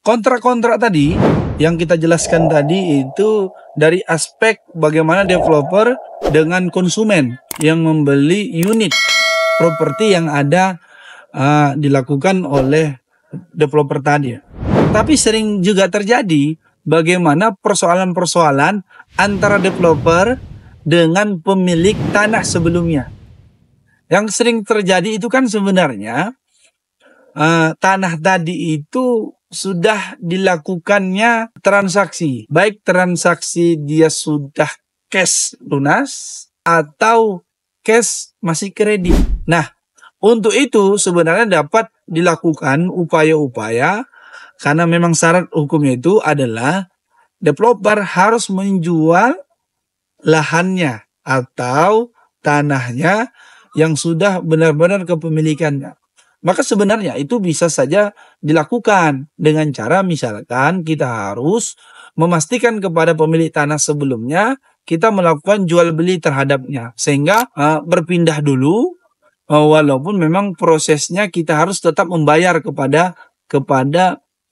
Kontrak-kontrak tadi yang kita jelaskan tadi itu dari aspek bagaimana developer dengan konsumen yang membeli unit properti yang ada dilakukan oleh developer tadi. Tapi sering juga terjadi bagaimana persoalan-persoalan antara developer dengan pemilik tanah sebelumnya. Yang sering terjadi itu kan sebenarnya tanah tadi itu sudah dilakukannya transaksi. Baik transaksi dia sudah cash lunas atau cash masih kredit. Nah, untuk itu sebenarnya dapat dilakukan upaya-upaya karena memang syarat hukumnya itu adalah developer harus menjual lahannya atau tanahnya yang sudah benar-benar kepemilikannya. Maka sebenarnya itu bisa saja dilakukan dengan cara misalkan kita harus memastikan kepada pemilik tanah sebelumnya kita melakukan jual beli terhadapnya sehingga berpindah dulu walaupun memang prosesnya kita harus tetap membayar kepada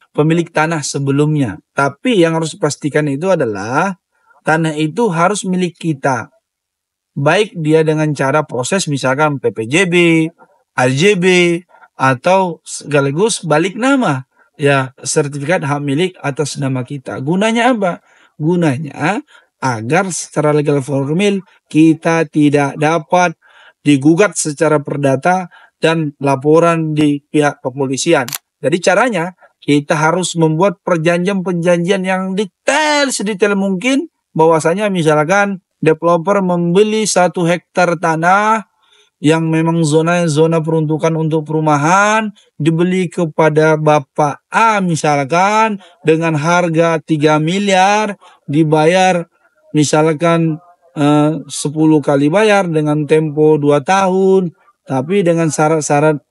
pemilik tanah sebelumnya. Tapi yang harus dipastikan itu adalah tanah itu harus milik kita. Baik dia dengan cara proses misalkan PPJB, AJB, atau sekaligus balik nama. Ya, sertifikat hak milik atas nama kita. Gunanya apa? Gunanya agar secara legal formil kita tidak dapat digugat secara perdata dan laporan di pihak kepolisian. Jadi caranya kita harus membuat perjanjian-perjanjian yang detail sedetail mungkin bahwasanya misalkan developer membeli 1 hektar tanah yang memang zona peruntukan untuk perumahan dibeli kepada Bapak A misalkan dengan harga 3 miliar dibayar misalkan 10 kali bayar dengan tempo 2 tahun tapi dengan syarat-syarat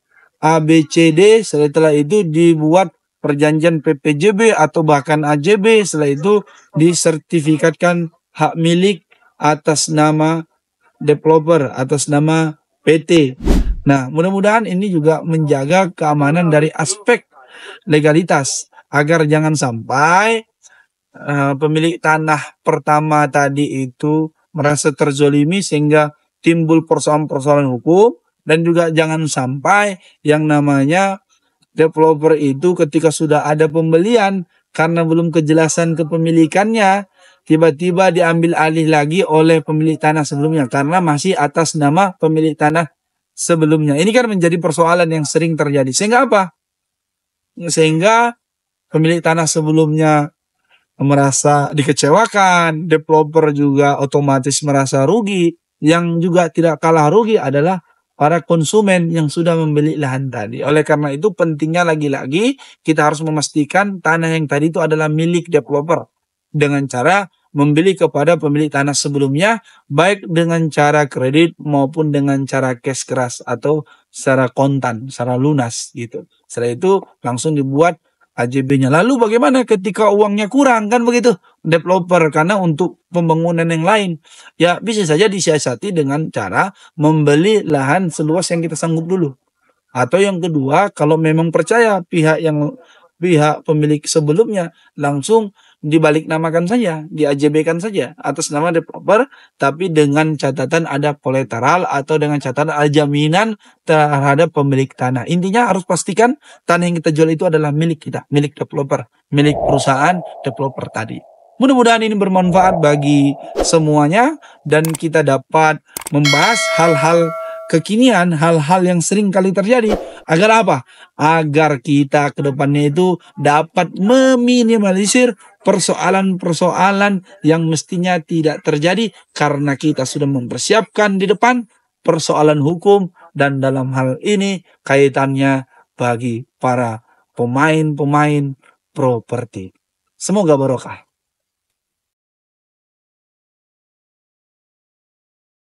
A, B, C, D. Setelah itu dibuat perjanjian PPJB atau bahkan AJB. Setelah itu disertifikatkan hak milik atas nama developer, atas nama PT. Nah, mudah-mudahan ini juga menjaga keamanan dari aspek legalitas agar jangan sampai pemilik tanah pertama tadi itu merasa terzolimi sehingga timbul persoalan-persoalan hukum, dan juga jangan sampai yang namanya developer itu ketika sudah ada pembelian karena belum kejelasan kepemilikannya tiba-tiba diambil alih lagi oleh pemilik tanah sebelumnya karena masih atas nama pemilik tanah sebelumnya. Ini kan menjadi persoalan yang sering terjadi. Sehingga apa? Sehingga pemilik tanah sebelumnya merasa dikecewakan, developer juga otomatis merasa rugi. Yang juga tidak kalah rugi adalah para konsumen yang sudah membeli lahan tadi. Oleh karena itu pentingnya lagi-lagi kita harus memastikan tanah yang tadi itu adalah milik developer dengan cara membeli kepada pemilik tanah sebelumnya baik dengan cara kredit maupun dengan cara cash keras atau secara kontan, secara lunas gitu. Setelah itu langsung dibuat AJB-nya. Lalu bagaimana ketika uangnya kurang kan begitu developer karena untuk pembangunan yang lain ya bisa saja disiasati dengan cara membeli lahan seluas yang kita sanggup dulu. Atau yang kedua kalau memang percaya pihak pemilik sebelumnya langsung dibalik namakan saja, di AJB-kan saja atas nama developer tapi dengan catatan ada kolateral atau dengan catatan ada jaminan terhadap pemilik tanah. Intinya harus pastikan tanah yang kita jual itu adalah milik kita, milik developer, milik perusahaan developer tadi. Mudah-mudahan ini bermanfaat bagi semuanya dan kita dapat membahas hal-hal kekinian, hal-hal yang sering kali terjadi. Agar apa? Agar kita ke depannya itu dapat meminimalisir persoalan-persoalan yang mestinya tidak terjadi karena kita sudah mempersiapkan di depan persoalan hukum dan dalam hal ini kaitannya bagi para pemain-pemain properti. Semoga barokah.